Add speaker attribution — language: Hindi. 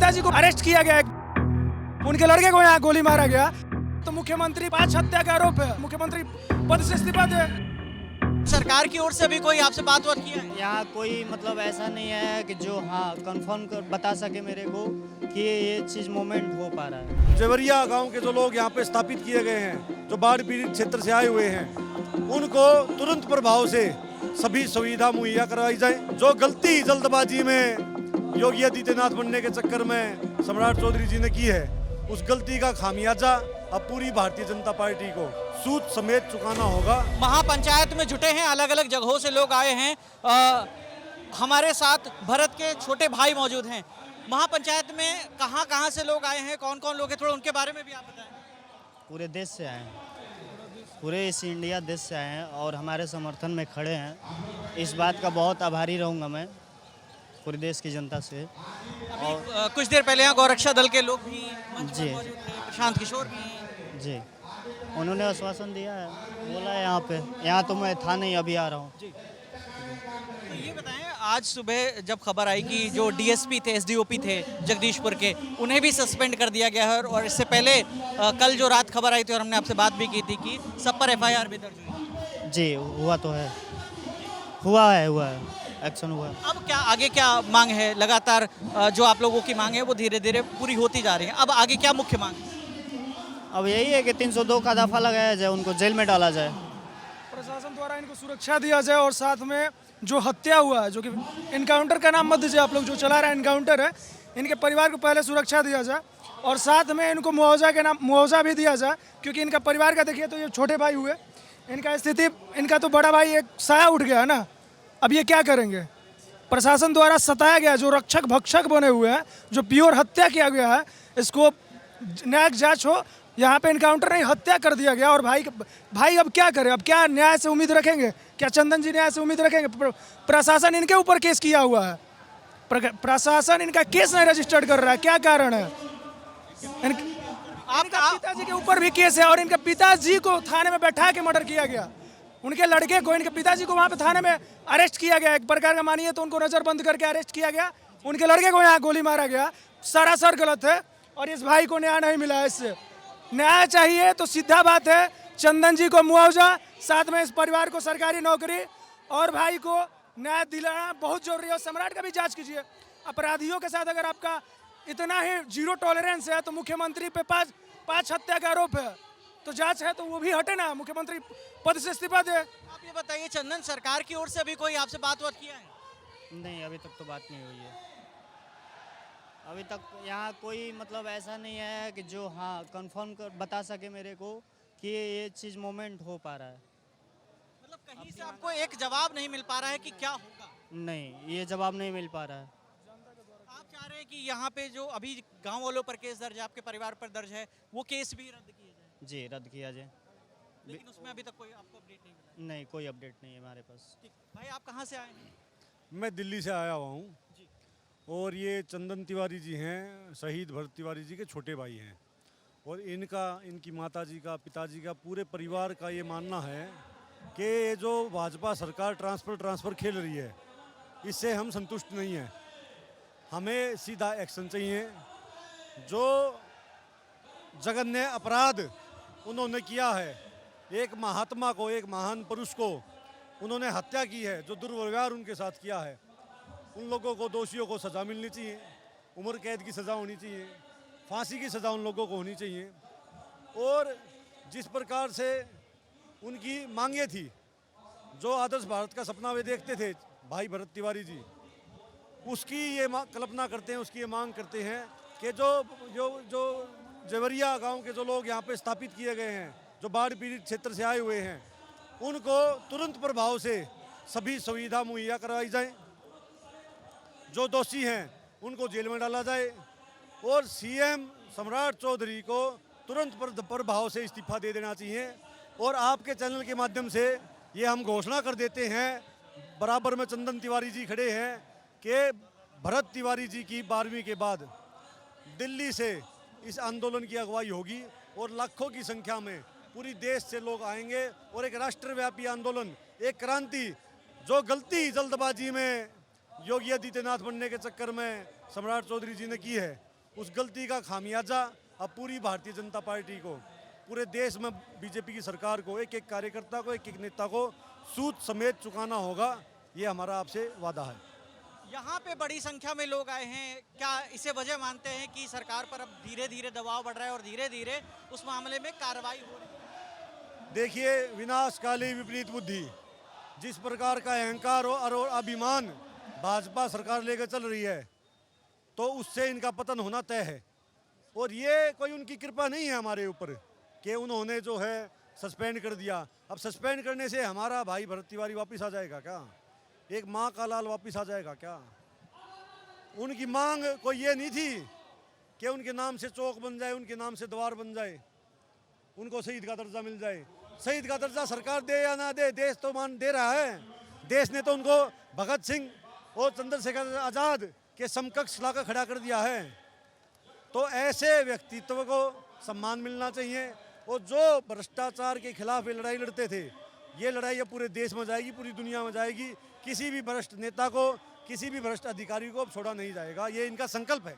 Speaker 1: पिताजी को अरेस्ट किया गया, उनके लड़के को यहाँ गोली मारा गया, तो मुख्यमंत्री 5 हत्या का आरोप है, मुख्यमंत्री पद से इस्तीफा दे।
Speaker 2: सरकार की ओर से भी कोई आपसे बात किया है?
Speaker 3: यहाँ कोई मतलब ऐसा नहीं है कि जो हाँ कंफर्म कर बता सके मेरे को कि ये चीज़ मोमेंट हो पा रहा है।
Speaker 4: जेवरिया गांव के जो लोग यहाँ पे स्थापित किए गए हैं, जो बाढ़ पीड़ित क्षेत्र से आए हुए हैं, उनको तुरंत प्रभाव से सभी सुविधा मुहैया करवाई जाए। जो गलती जल्दबाजी में योगी आदित्यनाथ बनने के चक्कर में सम्राट चौधरी जी ने की है, उस गलती का खामियाजा अब पूरी भारतीय जनता पार्टी को सूद समेत चुकाना होगा।
Speaker 2: महापंचायत में जुटे हैं, अलग अलग जगहों से लोग आए हैं। हमारे साथ भरत के छोटे भाई मौजूद हैं। महापंचायत में कहाँ कहाँ से लोग आए हैं, कौन कौन लोग हैं, थोड़ा उनके बारे में भी आप बताएं।
Speaker 3: पूरे देश से आए हैं, पूरे इस इंडिया देश से आए हैं और हमारे समर्थन में खड़े हैं। इस बात का बहुत आभारी रहूँगा मैं पूरे देश की जनता से।
Speaker 2: और कुछ देर पहले यहाँ गौरक्षा दल के लोग भी मंच पर
Speaker 3: जी।
Speaker 2: मौजूद थे, प्रशांत किशोर भी।
Speaker 3: जी, उन्होंने आश्वासन दिया है, बोला है यहाँ पे, यहाँ तो मैं था नहीं, अभी आ रहा हूँ।
Speaker 2: तो ये बताएं, आज सुबह जब खबर आई कि जो डीएसपी थे, एसडीओपी थे जगदीशपुर के, उन्हें भी सस्पेंड कर दिया गया है, और इससे पहले कल जो रात खबर आई थी और हमने आपसे बात भी की थी कि सब पर एफआईआर भी दर्ज हुई।
Speaker 3: जी, हुआ तो है, हुआ है, एक्शन हुआ है।
Speaker 2: अब क्या आगे क्या मांग है? लगातार जो आप लोगों की मांग है वो धीरे धीरे पूरी होती जा रही है। अब आगे क्या मुख्य मांग है?
Speaker 3: अब यही है कि 302 का दफा लगाया जाए, उनको जेल में डाला जाए।
Speaker 1: प्रशासन द्वारा इनको सुरक्षा दिया जाए, और साथ में जो हत्या हुआ है, जो कि इनकाउंटर का नाम मत दीजिए आप लोग, जो चला रहा है इनकाउंटर है, इनके परिवार को पहले सुरक्षा दिया जाए, और साथ में इनको मुआवजा भी दिया जाए, क्योंकि इनका परिवार का देखिए तो ये छोटे भाई हुए, इनका स्थिति, इनका तो बड़ा भाई एक साया उठ गया है ना, अब ये क्या करेंगे? प्रशासन द्वारा सताया गया, जो रक्षक भक्षक बने हुए हैं, जो प्योर हत्या किया गया है, इसको न्यायिक जांच हो। यहाँ पे इनकाउंटर नहीं, हत्या कर दिया गया, और भाई अब क्या करें? अब क्या न्याय से उम्मीद रखेंगे? क्या चंदन जी न्याय से उम्मीद रखेंगे? प्रशासन इनके ऊपर केस किया हुआ है, प्रशासन इनका केस नहीं रजिस्टर्ड कर रहा है, क्या कारण है? इनका पिताजी के ऊपर भी केस है, और इनके पिताजी को थाने में बैठा के मर्डर किया गया, उनके लड़के को, इनके पिताजी को वहाँ पे थाने में अरेस्ट किया गया, एक प्रकार का मानिए तो उनको नजरबंद करके अरेस्ट किया गया, उनके लड़के को यहाँ गोली मारा गया। सरासर गलत है, और इस भाई को न्याय नहीं मिला है। इससे न्याय चाहिए तो सीधा बात है, चंदन जी को मुआवजा, साथ में इस परिवार को सरकारी नौकरी, और भाई को न्याय दिलाना बहुत जरूरी है। और सम्राट का भी जांच कीजिए, अपराधियों के साथ अगर आपका इतना ही जीरो टॉलरेंस है, तो मुख्यमंत्री पे 5 हत्या का आरोप है, तो जांच है तो वो भी हटे ना, मुख्यमंत्री पद से इस्तीफा दे।
Speaker 2: आप ये बताइए, चंदन, सरकार की ओर से अभी कोई आपसे बात किया है?
Speaker 3: नहीं, अभी तक तो बात नहीं हुई है। अभी तक यहाँ कोई मतलब ऐसा नहीं है कि जो हाँ कंफर्म कर बता सके मेरे को कि ये चीज़ मोमेंट हो पा रहा है।
Speaker 2: मतलब कहीं से आपको एक जवाब नहीं मिल पा रहा है कि क्या होगा?
Speaker 3: नहीं, ये जवाब नहीं मिल पा रहा है।
Speaker 2: आप चाह रहे हैं कि यहाँ पे जो अभी गांव वालों पर केस दर्ज है, आपके परिवार पर दर्ज है, वो केस भी रद्द किए जाए?
Speaker 3: जी, रद्द किया जाए।
Speaker 2: लेकिन उसमें अभी तक कोई आपको अपडेट नहीं मिला?
Speaker 3: नहीं, कोई अपडेट नहीं है हमारे पास।
Speaker 2: ठीक भाई, आप कहाँ से आए हैं?
Speaker 4: मैं दिल्ली से आया हुआ हूँ, और ये चंदन तिवारी जी हैं, शहीद भरत तिवारी जी के छोटे भाई हैं, और इनकी माताजी का, पिताजी का, पूरे परिवार का ये मानना है कि ये जो भाजपा सरकार ट्रांसफ़र खेल रही है, इससे हम संतुष्ट नहीं हैं। हमें सीधा एक्शन चाहिए। जो जघन्य अपराध उन्होंने किया है, एक महात्मा को, एक महान पुरुष को उन्होंने हत्या की है, जो दुर्व्यवहार उनके साथ किया है, उन लोगों को, दोषियों को सज़ा मिलनी चाहिए, उम्र कैद की सज़ा होनी चाहिए, फांसी की सज़ा उन लोगों को होनी चाहिए। और जिस प्रकार से उनकी मांगे थी, जो आदर्श भारत का सपना वे देखते थे भाई भरत तिवारी जी, उसकी ये कल्पना करते हैं, उसकी ये मांग करते हैं कि जो जेवरिया गांव के जो लोग यहाँ पे स्थापित किए गए हैं, जो बाढ़ पीड़ित क्षेत्र से आए हुए हैं, उनको तुरंत प्रभाव से सभी सुविधा मुहैया करवाई जाए। जो दोषी हैं उनको जेल में डाला जाए, और सीएम सम्राट चौधरी को तुरंत प्रभाव से इस्तीफा दे देना चाहिए। और आपके चैनल के माध्यम से ये हम घोषणा कर देते हैं, बराबर में चंदन तिवारी जी खड़े हैं, कि भरत तिवारी जी की 12वीं के बाद दिल्ली से इस आंदोलन की अगुवाई होगी, और लाखों की संख्या में पूरी देश से लोग आएंगे, और एक राष्ट्रव्यापी आंदोलन, एक क्रांति, जो गलती जल्दबाजी में योगी आदित्यनाथ बनने के चक्कर में सम्राट चौधरी जी ने की है, उस गलती का खामियाजा अब पूरी भारतीय जनता पार्टी को, पूरे देश में बीजेपी की सरकार को, एक एक कार्यकर्ता को, एक एक नेता को सूद समेत चुकाना होगा। ये हमारा आपसे वादा है।
Speaker 2: यहाँ पे बड़ी संख्या में लोग आए हैं, क्या इसे वजह मानते हैं कि सरकार पर अब धीरे धीरे दबाव बढ़ रहा है और धीरे धीरे उस मामले में कार्रवाई हो रही है?
Speaker 4: देखिए, विनाशकाली विपरीत बुद्धि, जिस प्रकार का अहंकार और अभिमान भाजपा सरकार लेकर चल रही है, तो उससे इनका पतन होना तय है। और ये कोई उनकी कृपा नहीं है हमारे ऊपर कि उन्होंने जो है सस्पेंड कर दिया। अब सस्पेंड करने से हमारा भाई भरत तिवारी वापस आ जाएगा क्या? एक माँ का लाल वापस आ जाएगा क्या? उनकी मांग कोई ये नहीं थी कि उनके नाम से चौक बन जाए, उनके नाम से द्वार बन जाए, उनको शहीद का दर्जा मिल जाए। शहीद का दर्जा सरकार दे या ना दे, देश तो मान दे रहा है। देश ने तो उनको भगत सिंह और चंद्रशेखर आज़ाद के समकक्ष लाकर खड़ा कर दिया है। तो ऐसे व्यक्तित्व को सम्मान मिलना चाहिए। और जो भ्रष्टाचार के खिलाफ ये लड़ाई लड़ते थे, ये लड़ाई अब पूरे देश में जाएगी, पूरी दुनिया में जाएगी। किसी भी भ्रष्ट नेता को, किसी भी भ्रष्ट अधिकारी को अब छोड़ा नहीं जाएगा। ये इनका संकल्प है।